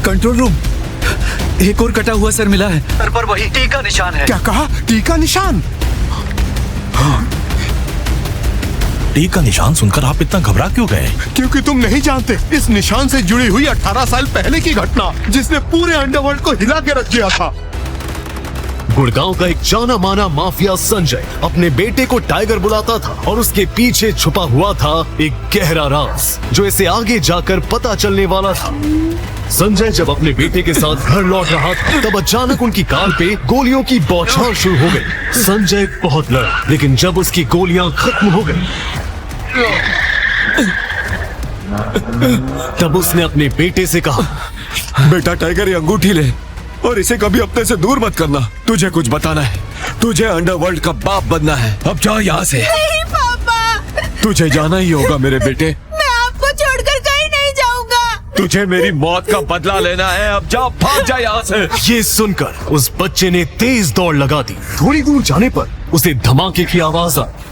Control room, एक और कटा हुआ सर मिला है। सर पर वही टी का निशान है। क्या कहा? टी का निशान? टी का निशान सुनकर आप इतना घबरा क्यों गए? क्योंकि तुम नहीं जानते इस निशान से जुड़ी हुई 18 साल पहले की घटना, जिसने पूरे अंडरवर्ल्ड को हिला के रख दिया था। गुड़गांव का एक जाना माना माफिया संजय अपने बेटे को टाइगर बुलाता था और उसके पीछे छुपा हुआ था एक गहरा राज जो इसे आगे जाकर पता चलने वाला था। संजय जब अपने बेटे के साथ घर लौट रहा था तब अचानक उनकी कार पे गोलियों की बौछार शुरू हो गई। संजय बहुत लड़ा, लेकिन जब उसकी गोलियां खत्म हो गई तब उसने अपने बेटे से कहा, बेटा टाइगर ये अंगूठी ले और इसे कभी अपने से दूर मत करना। तुझे कुछ बताना है, तुझे अंडरवर्ल्ड का बाप बनना है। अब जा यहाँ से। नहीं पापा, तुझे जाना ही होगा मेरे बेटे। मैं आपको छोड़कर कहीं नहीं जाऊंगा। तुझे मेरी मौत का बदला लेना है। अब जा, भाग जा यहाँ से। ये सुनकर उस बच्चे ने तेज दौड़ लगा दी। थोड़ी दूर जाने पर उसे धमाके की आवाज आई।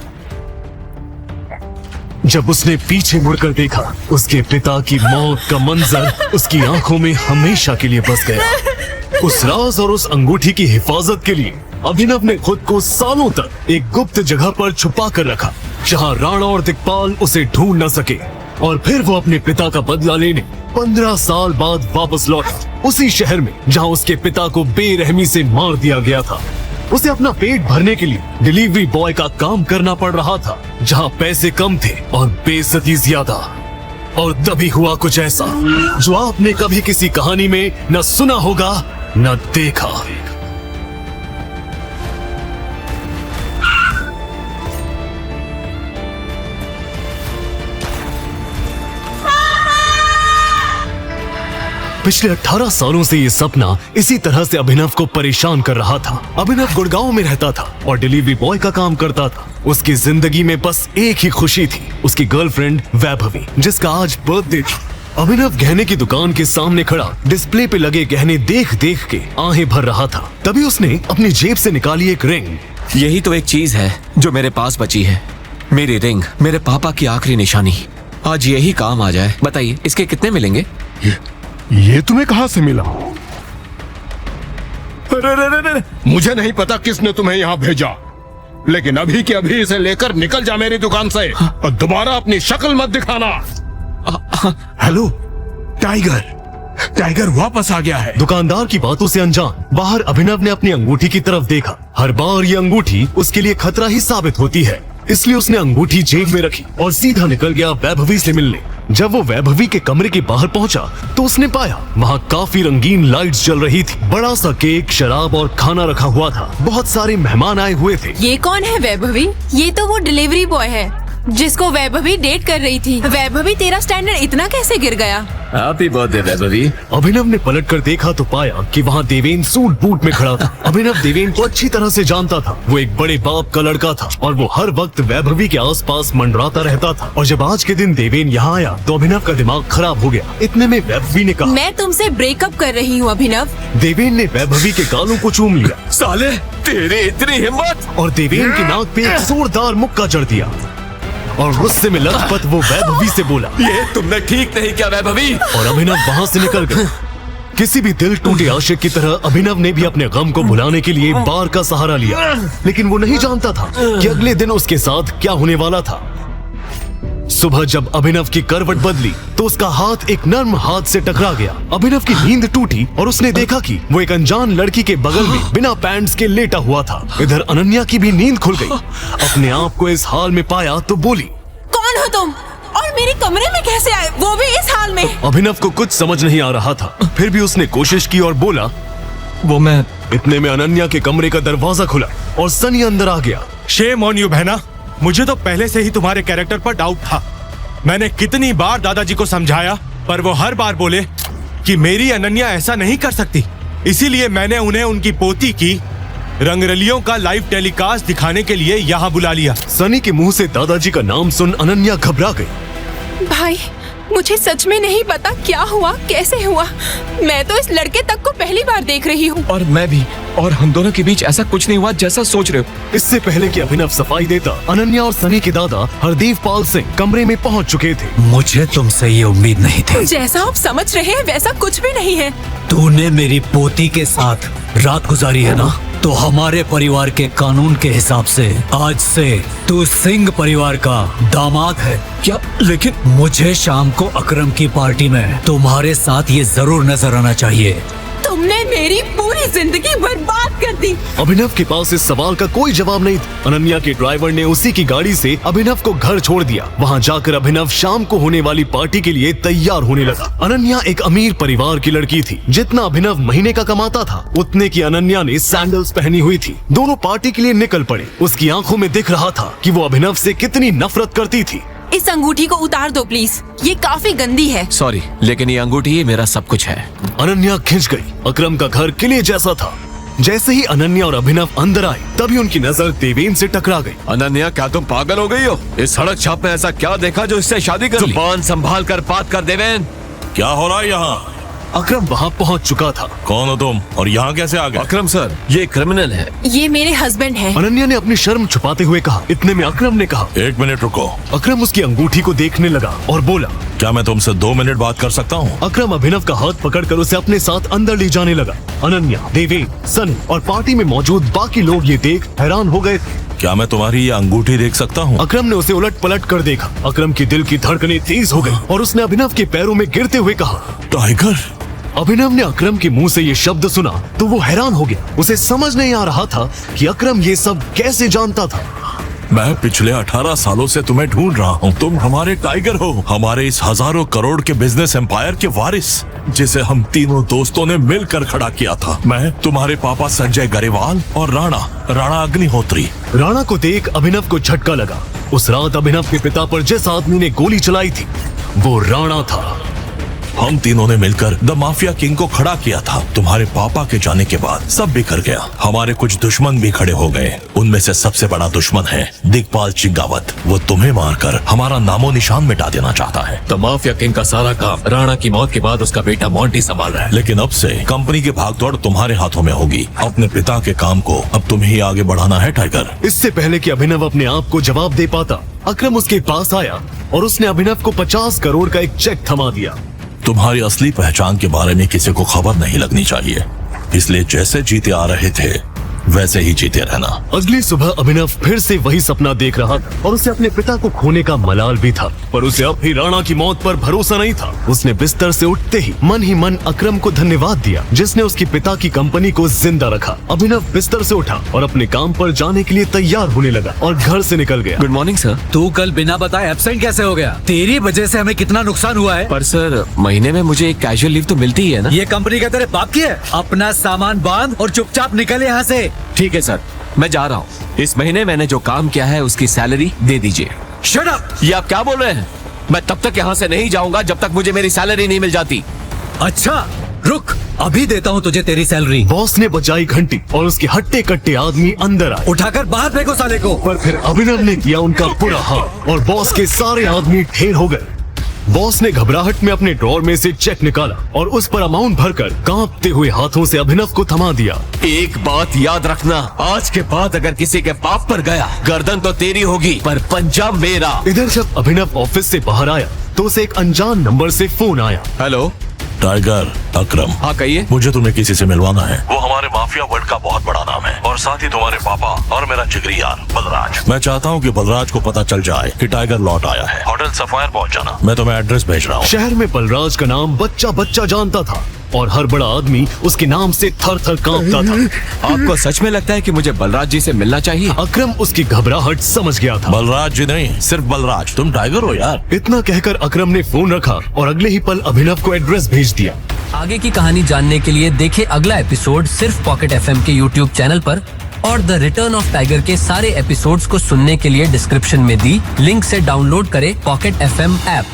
जब उसने पीछे मुड़कर देखा, उसके पिता की मौत का मंजर उसकी आंखों में हमेशा के लिए बस गया। उस राज और उस अंगूठी की हिफाजत के लिए अभिनव ने खुद को सालों तक एक गुप्त जगह पर छुपा कर रखा, जहां राणा और दिक्पाल उसे ढूंढ न सके। और फिर वो अपने पिता का बदला लेने 15 साल बाद वापस लौटा, उसी शहर में जहां उसके पिता को बेरहमी से मार दिया गया था। उसे अपना पेट भरने के लिए डिलीवरी बॉय का काम करना पड़ रहा था, जहां पैसे कम थे और बेइज्जती ज्यादा। और तभी हुआ कुछ ऐसा जो आपने कभी किसी कहानी में न सुना होगा न देखा। पिछले 18 सालों से ये सपना इसी तरह से अभिनव को परेशान कर रहा था। अभिनव गुड़गांव में रहता था और डिलीवरी बॉय का काम करता था। उसकी जिंदगी में बस एक ही खुशी थी, उसकी गर्लफ्रेंड वैभवी, जिसका आज बर्थडे था। अभिनव गहने की दुकान के सामने खड़ा डिस्प्ले पे लगे गहने देख देख के आहें भर रहा था। तभी उसने अपनी जेब से निकाली एक रिंग। यही तो एक चीज है जो मेरे पास बची है, मेरी रिंग, मेरे पापा की आखिरी निशानी। आज यही काम आ जाए। बताइए इसके कितने मिलेंगे? ये तुम्हें कहाँ से मिला? अरे, मुझे नहीं पता किसने तुम्हें यहाँ भेजा, लेकिन अभी के अभी इसे लेकर निकल जा मेरी दुकान से और दोबारा अपनी शक्ल मत दिखाना। हेलो टाइगर, टाइगर वापस आ गया है। दुकानदार की बातों से अनजान बाहर अभिनव ने अपनी अंगूठी की तरफ देखा। हर बार ये अंगूठी उसके लिए खतरा ही साबित होती है, इसलिए उसने अंगूठी जेब में रखी और सीधा निकल गया वैभवी से मिलने। जब वो वैभवी के कमरे के बाहर पहुंचा तो उसने पाया वहाँ काफी रंगीन लाइट्स जल रही थी। बड़ा सा केक, शराब और खाना रखा हुआ था। बहुत सारे मेहमान आए हुए थे। ये कौन है वैभवी? ये तो वो डिलीवरी बॉय है जिसको वैभवी डेट कर रही थी। वैभवी, तेरा स्टैंडर्ड इतना कैसे गिर गया? Happy birthday Vaibhavi. अभिनव ने पलट कर देखा तो पाया कि वहाँ देवेन सूट बूट में खड़ा था। अभिनव देवेन को अच्छी तरह से जानता था। वो एक बड़े बाप का लड़का था और वो हर वक्त वैभवी के आसपास मंडराता रहता था। और जब आज के दिन देवेन यहाँ आया तो अभिनव का दिमाग खराब हो गया। इतने में वैभवी ने कहा, मैं तुमसे ब्रेकअप कर रही हूँ अभिनव। देवेन ने वैभवी के गालों को चूम लिया। साले, तेरी इतनी हिम्मत! और देवेन की नाक पे एक जोरदार मुक्का जड़ दिया और गुस्से में लथपथ वो वैभवी से बोला, ये तुमने ठीक नहीं किया वैभवी। और अभिनव वहाँ से निकल गया। किसी भी दिल टूटे आशिक की तरह अभिनव ने भी अपने गम को भुलाने के लिए बार का सहारा लिया, लेकिन वो नहीं जानता था कि अगले दिन उसके साथ क्या होने वाला था। सुबह जब अभिनव की करवट बदली तो उसका हाथ एक नर्म हाथ से टकरा गया। अभिनव की नींद टूटी और उसने देखा कि वो एक अनजान लड़की के बगल में बिना पैंट्स के लेटा हुआ था। इधर अनन्या की भी नींद खुल गई। अपने आप को इस हाल में पाया तो बोली, कौन हो तुम और मेरे कमरे में कैसे आए, वो भी इस हाल में? अभिनव को कुछ समझ नहीं आ रहा था, फिर भी उसने कोशिश की और बोला, वो मैं। इतने में अनन्या के कमरे का दरवाजा खुला और सनी अंदर आ गया। शेम ऑन यू बहना, मुझे तो पहले से ही तुम्हारे कैरेक्टर पर डाउट था। मैंने कितनी बार दादाजी को समझाया पर वो हर बार बोले कि मेरी अनन्या ऐसा नहीं कर सकती। इसीलिए मैंने उन्हें उनकी पोती की रंगरलियों का लाइव टेलीकास्ट दिखाने के लिए यहाँ बुला लिया। सनी के मुंह से दादाजी का नाम सुन अनन्या घबरा गई। भाई, मुझे सच में नहीं पता क्या हुआ, कैसे हुआ। मैं तो इस लड़के तक को पहली बार देख रही हूँ। और मैं भी, और हम दोनों के बीच ऐसा कुछ नहीं हुआ जैसा सोच रहे हो। इससे पहले कि अभिनव सफाई देता, अनन्या और सनी के दादा हरदीप पाल सिंह कमरे में पहुंच चुके थे। मुझे तुमसे ये उम्मीद नहीं थी। जैसा आप समझ रहे हैं वैसा कुछ भी नहीं है। तूने मेरी पोती के साथ रात गुजारी है ना, तो हमारे परिवार के कानून के हिसाब से आज से तू सिंह परिवार का दामाद है। क्या? लेकिन मुझे शाम को अकरम की पार्टी में तुम्हारे साथ ये जरूर नजर आना चाहिए। तुमने मेरी पूरी जिंदगी बर्बाद कर दी। अभिनव के पास इस सवाल का कोई जवाब नहीं था। अनन्या के ड्राइवर ने उसी की गाड़ी से अभिनव को घर छोड़ दिया। वहां जाकर अभिनव शाम को होने वाली पार्टी के लिए तैयार होने लगा। अनन्या एक अमीर परिवार की लड़की थी। जितना अभिनव महीने का कमाता था उतने की अनन्या ने सैंडल्स पहनी हुई थी। दोनों पार्टी के लिए निकल पड़े। उसकी आंखों में दिख रहा था कि वो अभिनव से कितनी नफरत करती थी। इस अंगूठी को उतार दो प्लीज, ये काफी गंदी है। सॉरी, लेकिन ये अंगूठी ही मेरा सब कुछ है। अनन्या खिंच गई। अकरम का घर किले जैसा था। जैसे ही अनन्या और अभिनव अंदर आए तभी उनकी नजर देवेन से टकरा गई। अनन्या, क्या तुम पागल हो गई हो? इस सड़क छाप में ऐसा क्या देखा जो इससे शादी कर ली? जुबान संभाल कर बात कर देवेन। क्या हो रहा है यहाँ? अकरम वहाँ पहुँच चुका था। कौन हो तुम और यहाँ कैसे आ गए? अकरम सर, ये क्रिमिनल है। ये मेरे हस्बैंड हैं। अनन्या ने अपनी शर्म छुपाते हुए कहा। इतने में अकरम ने कहा। 1 मिनट रुको। अकरम उसकी अंगूठी को देखने लगा और बोला, क्या मैं तुमसे 2 मिनट बात कर सकता हूँ? अकरम अभिनव का हाथ पकड़कर उसे अपने साथ अंदर ले जाने लगा। अनन्या, देवेन, सनी और पार्टी में मौजूद बाकी लोग ये देख हैरान हो गए थे। क्या मैं तुम्हारी ये अंगूठी देख सकता हूँ? अकरम ने उसे उलट पलट कर देखा। अकरम की दिल की धड़कनें तेज हो गई और उसने अभिनव के पैरों में गिरते हुए कहा, टाइगर। अभिनव ने अकरम के मुंह से ये शब्द सुना तो वो हैरान हो गया। उसे समझ नहीं आ रहा था कि अकरम ये सब कैसे जानता था। मैं पिछले 18 सालों से तुम्हें ढूंढ रहा हूँ। तुम हमारे टाइगर हो, हमारे इस हजारों करोड़ के बिजनेस एम्पायर के वारिस, जिसे हम तीनों दोस्तों ने मिलकर खड़ा किया था। मैं, तुम्हारे पापा संजय गरेवाल और राणा अग्निहोत्री। राणा को देख अभिनव को झटका लगा। उस रात अभिनव के पिता पर जिस आदमी ने गोली चलाई थी वो राणा था। हम तीनों ने मिलकर द माफिया किंग को खड़ा किया था। तुम्हारे पापा के जाने के बाद सब बिखर गया। हमारे कुछ दुश्मन भी खड़े हो गए। उनमें से सबसे बड़ा दुश्मन है दिग्पाल चिंगावत। वो तुम्हें मारकर हमारा नामो निशान मिटा देना चाहता है। द माफिया किंग का सारा काम राणा की मौत के बाद उसका बेटा मॉन्टी संभाल रहा है। लेकिन अब से कंपनी की भागदौड़ तुम्हारे हाथों में होगी। अपने पिता के काम को अब तुम्हें ही आगे बढ़ाना है टाइगर। इससे पहले कि अभिनव अपने आप को जवाब दे पाता, अकरम उसके पास आया और उसने अभिनव को 50 करोड़ का एक चेक थमा दिया। तुम्हारी असली पहचान के बारे में किसी को खबर नहीं लगनी चाहिए, इसलिए जैसे जीते आ रहे थे वैसे ही जीते रहना। अगली सुबह अभिनव फिर से वही सपना देख रहा था और उसे अपने पिता को खोने का मलाल भी था, पर उसे अब भी राणा की मौत पर भरोसा नहीं था। उसने बिस्तर से उठते ही मन अकरम को धन्यवाद दिया जिसने उसके पिता की कंपनी को जिंदा रखा। अभिनव बिस्तर से उठा और अपने काम पर जाने के लिए तैयार होने लगा और घर से निकल गया। Good morning sir. तू कल बिना बताए एब्सेंट कैसे हो गया? तेरी वजह से हमें कितना नुकसान हुआ है। पर सर, महीने में मुझे एक कैजुअल लीव तो मिलती ही है ना। ये कंपनी का तेरे बाप की है। अपना सामान बांध और चुपचाप निकल यहाँ से। ठीक है सर, मैं जा रहा हूँ। इस महीने मैंने जो काम किया है उसकी सैलरी दे दीजिए। Shut up! ये आप क्या बोल रहे हैं? मैं तब तक यहाँ से नहीं जाऊंगा जब तक मुझे मेरी सैलरी नहीं मिल जाती। अच्छा रुक, अभी देता हूँ तुझे तेरी सैलरी। बॉस ने बजाई घंटी और उसके हट्टे कट्टे आदमी अंदर आए। उठाकर बाहर फेंको साले को। पर फिर अभिनव ने किया उनका बुरा हाल और बॉस के सारे आदमी ढेर हो गए। बॉस ने घबराहट में अपने ड्रॉर में से चेक निकाला और उस पर अमाउंट भरकर कांपते हुए हाथों से अभिनव को थमा दिया। एक बात याद रखना, आज के बाद अगर किसी के पाप पर गया, गर्दन तो तेरी होगी पर पंजा मेरा। इधर जब अभिनव ऑफिस से बाहर आया तो उसे एक अनजान नंबर से फोन आया। हेलो टाइगर, अकरम। हाँ कहिए। मुझे तुम्हें किसी से मिलवाना है। वो हमारे माफिया वर्ल्ड का बहुत बड़ा नाम है और साथ ही तुम्हारे पापा और मेरा जिगरी यार बलराज। मैं चाहता हूँ कि बलराज को पता चल जाए कि टाइगर लौट आया है। होटल सफायर पहुँच जाना। मैं तुम्हें एड्रेस भेज रहा हूँ। शहर में बलराज का नाम बच्चा जानता था और हर बड़ा आदमी उसके नाम से थर थर कांपता था। आपको सच में लगता है कि मुझे बलराज जी से मिलना चाहिए? अकरम उसकी घबराहट समझ गया था। बलराज जी नहीं, सिर्फ बलराज। तुम टाइगर हो यार। इतना कहकर अकरम ने फोन रखा और अगले ही पल अभिनव को एड्रेस भेज दिया। आगे की कहानी जानने के लिए देखें अगला एपिसोड सिर्फ पॉकेट एफएम के YouTube चैनल पर, और द रिटर्न ऑफ टाइगर के सारे एपिसोड्स को सुनने के लिए डिस्क्रिप्शन में दी लिंक से डाउनलोड करें पॉकेट एफएम ऐप।